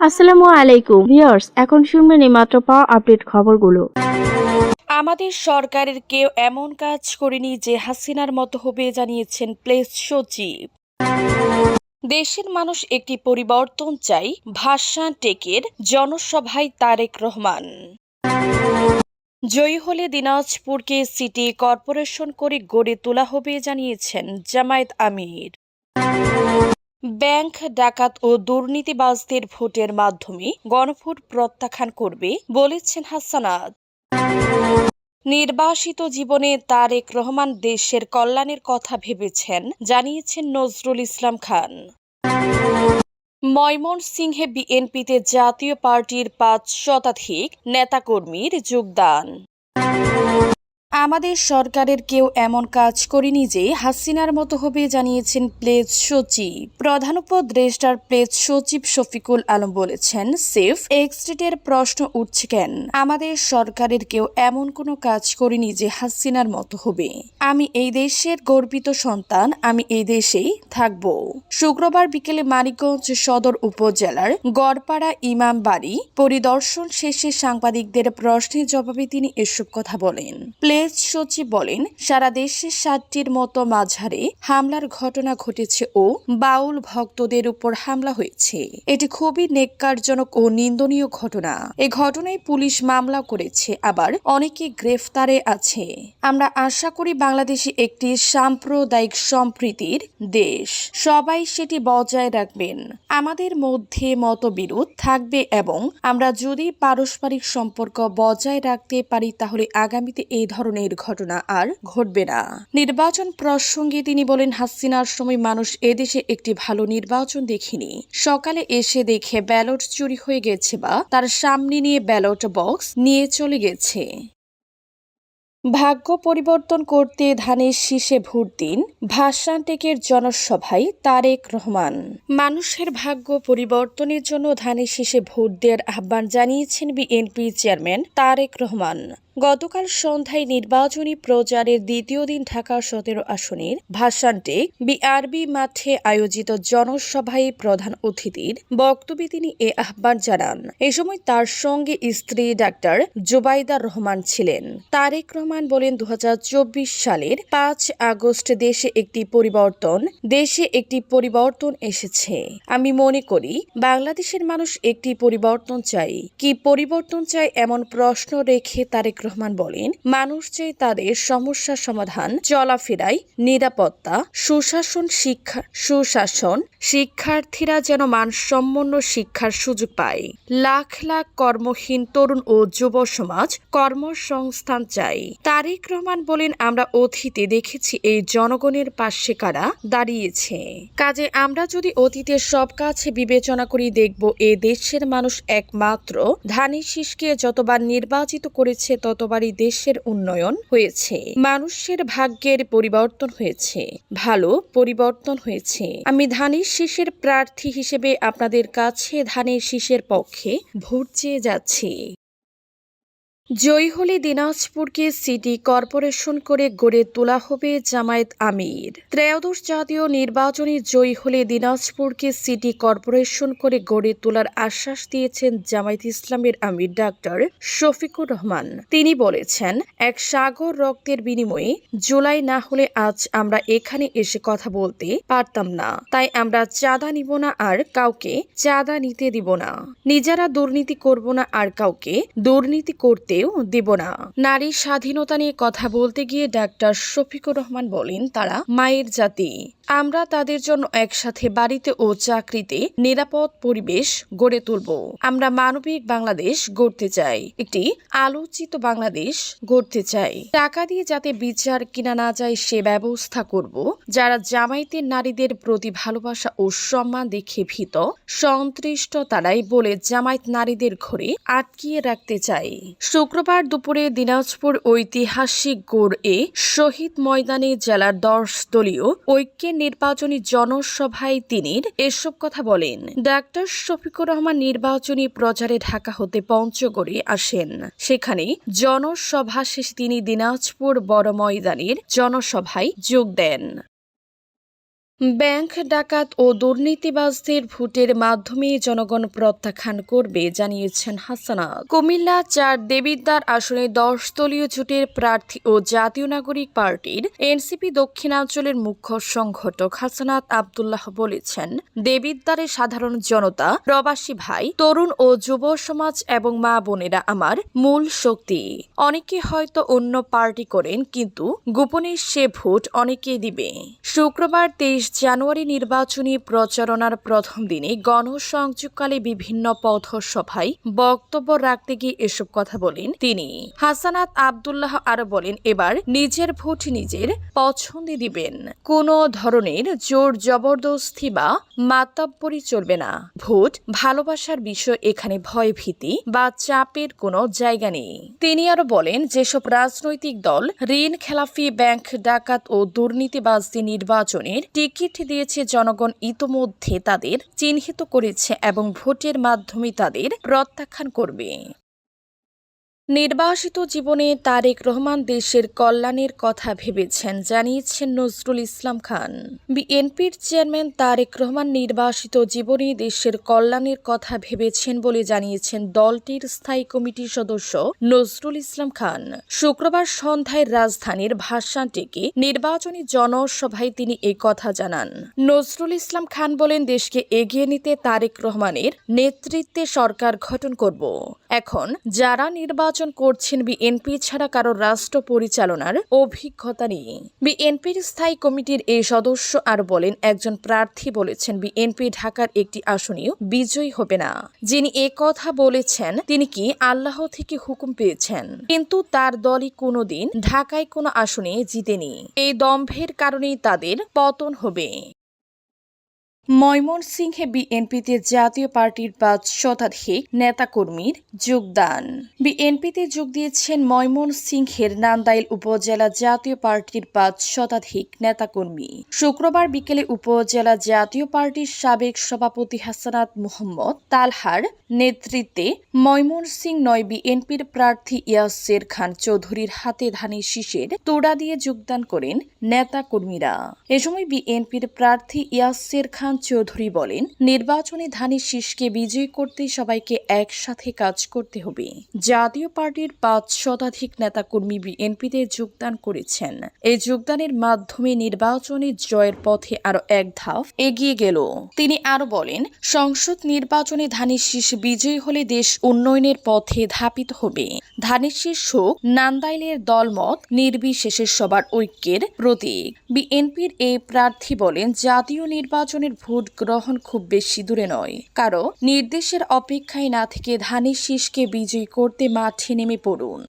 আসসালামু আলাইকুম ভিউয়ার্স, এখন শুনবেন এই মাত্র পাওয়া আপডেট খবরগুলো। আমাদের সরকারের কেউ এমন কাজ করেনি যে হাসিনার মতো হবে, জানিয়েছেন প্রেস সচিব। দেশের মানুষ একটি পরিবর্তন চাই, ভাষা টেকের জনসভায় তারেক রহমান। জয়ী হলে দিনাজপুরকে সিটি কর্পোরেশন করে গড়ে তোলা হবে, জানিয়েছেন জামায়াত আমির। ব্যাংক ডাকাত ও দুর্নীতিবাজদের ভোটের মাধ্যমে গণভোট প্রত্যাখ্যান করবে, বলেছেন হাসানাত। নির্বাসিত জীবনে তারেক রহমান দেশের কল্যাণের কথা ভেবেছেন, জানিয়েছেন নজরুল ইসলাম খান। ময়মনসিংহে বিএনপিতে জাতীয় পার্টির ৫ শতাধিক নেতাকর্মীর যোগদান। আমাদের সরকারের কেউ এমন কাজ করেনি যে হাসিনার মতো হবে, জানিয়েছেন প্রেস সচিব। প্রধান উপদেষ্টার প্রেস সচিব শফিকুল আলম বলেছেন, সেফ এক্সিটের প্রশ্ন উঠছে কেন? আমাদের সরকারের কেউ এমন কোনো কাজ করেনি যে হাসিনার মতো হবে। আমি এই দেশের গর্বিত সন্তান, আমি এই দেশেই থাকব। শুক্রবার বিকেলে মানিকগঞ্জ সদর উপজেলার গড়পাড়া ইমাম বাড়ি পরিদর্শন শেষে সাংবাদিকদের প্রশ্নের জবাবে তিনি এসব কথা বলেন। প্রেস সচিব বলেন, সারা দেশে ৬০টির মতো মাঝারে হামলার ঘটনা ঘটেছে ও বাউল ভক্তদের উপর হামলা হয়েছে। এটি খুবই নেক্কারজনক ও নিন্দনীয় ঘটনা। এ ঘটনায় পুলিশ মামলা করেছে, আবার অনেকে গ্রেফতারে আছে। আমরা আশা করি বাংলাদেশে একটি সাম্প্রদায়িক সম্প্রীতির দেশ, সবাই সেটি বজায় রাখবেন। আমাদের মধ্যে মতবিরোধ থাকবে এবং আমরা যদি পারস্পরিক সম্পর্ক বজায় রাখতে পারি তাহলে আগামীতে এই ধরনের ঘটনা আর ঘটবে না। নির্বাচন প্রসঙ্গে তিনি বলেন, হাসিনার সময় মানুষ এদেশে একটি ভালো নির্বাচন দেখেনি। সকালে এসে দেখে ব্যালট চুরি হয়ে গেছে বা তার সামনে নিয়ে ব্যালট বক্স নিয়ে চলে গেছে। ভাগ্য পরিবর্তন করতে ধানের শীষে ভোট দিন, ভাসান টেকের জনসভায় তারেক রহমান। মানুষের ভাগ্য পরিবর্তনের জন্য ধানের শীষে ভোট দেওয়ার আহ্বান জানিয়েছেন বিএনপি চেয়ারম্যান তারেক রহমান। গতকাল সন্ধ্যায় নির্বাচনী প্রচারের দ্বিতীয় দিন ঢাকা ১৭ আসনের ভাসানটেক বিআরবি মাঠে আয়োজিত জনসভায় প্রধান অতিথির বক্তব্যে তিনি এ আহ্বান জানান। এ সময় তার সঙ্গে স্ত্রী ডাক্তার জুবাইদা রহমান ছিলেন। তারেক রহমান বলেন, ২০২৪ সালের ৫ আগস্ট দেশে একটি পরিবর্তন এসেছে। আমি মনে করি বাংলাদেশের মানুষ একটি পরিবর্তন চাই। কি পরিবর্তন চাই এমন প্রশ্ন রেখে তারেক রহমান বলেন, মানুষ চাই তাদের সমস্যা সমাধান, চলাফেরায় নিরাপত্তা, সুশাসন, শিক্ষার্থীরা যেন মানসম্পন্ন শিক্ষার সুযোগ পায়। লাখ লাখ কর্মহীন তরুণ ও যুব সমাজ কর্মসংস্থান চাই। তারেক রহমান বলেন, আমরা অতীতে দেখেছি এই জনগণের পাশে কারা দাঁড়িয়েছে। কাজে আমরা যদি অতীতের সব কাজ বিবেচনা করি, দেখব এ দেশের মানুষ একমাত্র ধানের শীষকে যতবার নির্বাচিত করেছে ততবারই দেশের উন্নয়ন হয়েছে, মানুষের ভাগ্যের পরিবর্তন হয়েছে, ভালো পরিবর্তন হয়েছে। আমি ধানের শীষের প্রার্থী হিসেবে আপনাদের কাছে ধানের শীষের পক্ষে ভোট চেয়ে যাচ্ছি। জয়ী হলে দিনাজপুরকে সিটি কর্পোরেশন করে গড়ে তোলা হবে, জামায়াত আমির। ত্রয়োদশ জাতীয় নির্বাচনে জয়ী হলে দিনাজপুরকে সিটি কর্পোরেশন করে গড়ে তোলার আশ্বাস দিয়েছেন জামায়াত ইসলামের আমির ডাক্তার শফিকুর রহমান। তিনি বলেছেন, এক সাগর রক্তের বিনিময়ে জুলাই না হলে আজ আমরা এখানে এসে কথা বলতে পারতাম না। তাই আমরা চাঁদা নিব না, আর কাউকে চাঁদা নিতে দিব না। নিজেরা দুর্নীতি করব না, আর কাউকে দুর্নীতি করতে দিব না। নারী স্বাধীনতা নিয়ে কথা বলতে গিয়ে ডাক্তার শফিকুর রহমান বলেন, তারা মায়ের জাতি। আমরা তাদের জন্য একসাথে বাড়িতে ও চাকরিতে নিরাপদ পরিবেশ গড়ে তুলব। আমরা মানবিক বাংলাদেশ গড়তে চাই, একটি আলোচিত বাংলাদেশ গড়তে চাই। টাকা দিয়ে যাতে বিচার কিনা না যায় সে ব্যবস্থা করব। যারা জামায়াতের নারীদের প্রতি ভালোবাসা ও সম্মান দেখে ভীত সন্ত্রস্ত তারাই বলে জামায়াত নারীদের ঘরে আটকিয়ে রাখতে চাই। শুক্রবার দুপুরে দিনাজপুর ঐতিহাসিক গোড়-এ শহীদ ময়দানে জেলার ১০ দলীয় ঐক্যের নির্বাচনী জনসভায় তিনি এসব কথা বলেন। ডাক্তার শফিকুর রহমান নির্বাচনী প্রচারে ঢাকা হতে পঞ্চগড়ে আসেন। সেখানে জনসভা শেষে তিনি দিনাজপুর বড় ময়দানের জনসভায় যোগ দেন। ব্যাংক ডাকাত ও দুর্নীতিবাজদের ভোটের মাধ্যমে জনগণ প্রত্যাখ্যান করবে জানিয়েছেন হাসানাত। কুমিল্লা ৪ দেবিদ্বার আসনে ১০ দলীয় জোটের প্রার্থী ও জাতীয় নাগরিক পার্টির এনসিপি দক্ষিণাঞ্চলের মুখ্য সংগঠক হাসানাত আব্দুল্লাহ বলেছেন, দেবিদ্বারে সাধারণ জনতা, প্রবাসী ভাই, তরুণ ও যুব সমাজ এবং মা বোনেরা আমার মূল শক্তি। অনেকে হয়তো অন্য পার্টি করেন, কিন্তু গোপনে সে ভোট অনেকেই দিবে। শুক্রবার ২৩ জানুয়ারি নির্বাচনী প্রচারণার প্রথম দিনে গণসংযোগকালে বিভিন্ন পথসভায় বক্তব্য রাখতে গিয়ে এসব কথা বলেন তিনি। হাসানাত আব্দুল্লাহ আরো বলেন, এবার নিজের ভোট নিজের পছন্দে দিবেন। কোনো ধরনের জোর জবরদস্তি বা মাতব্বরি চলবে না। ভোট ভালোবাসার বিষয়, এখানে ভয় ভীতি বা চাপের কোনো জায়গা নেই। তিনি আরো বলেন, যেসব রাজনৈতিক দল ঋণ খেলাফি, ব্যাংক ডাকাত ও দুর্নীতিবাজদের নির্বাচনের টিকিট দিয়েছে, জনগণ ইতোমধ্যে তাদের চিহ্নিত করেছে এবং ভোটের মাধ্যমে তাদের প্রত্যাখ্যান করবে। নির্বাসিত জীবনে তারেক রহমান দেশের কল্যাণের কথা ভেবেছেন জানিয়েছেন নজরুল ইসলাম খান। বিএনপির চেয়ারম্যান তারেক রহমান নির্বাসিত জীবনে দেশের কল্যাণের কথা ভেবেছেন বলে জানিয়েছেন দলটির স্থায়ী কমিটির সদস্য নজরুল ইসলাম খান। শুক্রবার সন্ধ্যায় রাজধানীর ভাসানটেকে নির্বাচনী জনসভায় তিনি এই কথা জানান। নজরুল ইসলাম খান বলেন, দেশকে এগিয়ে নিতে তারেক রহমানের নেতৃত্বে সরকার গঠন করব। এখন যারা নির্বাচন করছেন, বিএনপি ছাড়া কারো রাষ্ট্র পরিচালনার অভিজ্ঞতা নেই। বিএনপির স্থায়ী কমিটির এই সদস্য আর বলেন, একজন প্রার্থী বলেছেন বিএনপি ঢাকার একটি আসনেও বিজয়ী হবে না। যিনি এ কথা বলেছেন তিনি কি আল্লাহ থেকে হুকুম পেয়েছেন? কিন্তু তার দলই কোনোদিন ঢাকায় কোনো আসনে জিতেনি। এই দম্ভের কারণেই তাদের পতন হবে। ময়মনসিংহে বিএনপিতে জাতীয় পার্টির ৫ শতাধিক নেতাকর্মীর যোগদান। বিএনপিতে যোগ দিয়েছেন ময়মনসিংহের নান্দাইল উপজেলা জাতীয় পার্টির ৫ শতাধিক নেতাকর্মী। শুক্রবার বিকেলে উপজেলা জাতীয় পার্টির সাবেক সভাপতি হাসানাত মোহাম্মদ তালহার নেতৃত্বে ময়মনসিংহ ৯ বিএনপির প্রার্থী ইয়াসের খান চৌধুরীর হাতে ধানের শীষের তোড়া দিয়ে যোগদান করেন নেতাকর্মীরা। এ সময় বিএনপির প্রার্থী ইয়াসের খান চৌধুরী বলেন, নির্বাচনে ধানের শীষকে বিজয়ী করতে সবাইকে একসাথে কাজ করতে হবে। জাতীয় পার্টির ৫ শতাধিক নেতাকর্মী বিএনপিতে যোগদান করেছেন। এই যোগদানের মাধ্যমে নির্বাচনী জয়ের পথে আরো এক ধাপ এগিয়ে গেল। তিনি আরো বলেন, সংসদ নির্বাচনে ধানের শীষ বিজয়ী হলে দেশ উন্নয়নের পথে ধাপিত হবে। ধানের শীষ হোক নান্দাইলের দলমত নির্বিশেষে সবার ঐক্যের প্রতীক। বিএনপির এই প্রার্থী বলেন, জাতীয় নির্বাচনের ভোট গ্রহণ খুব বেশি দূরে নয়। কারো নির্দেশের অপেক্ষায় না থেকে ধানের শীষকে বিজয়ী করতে মাঠে নেমে পড়ুন।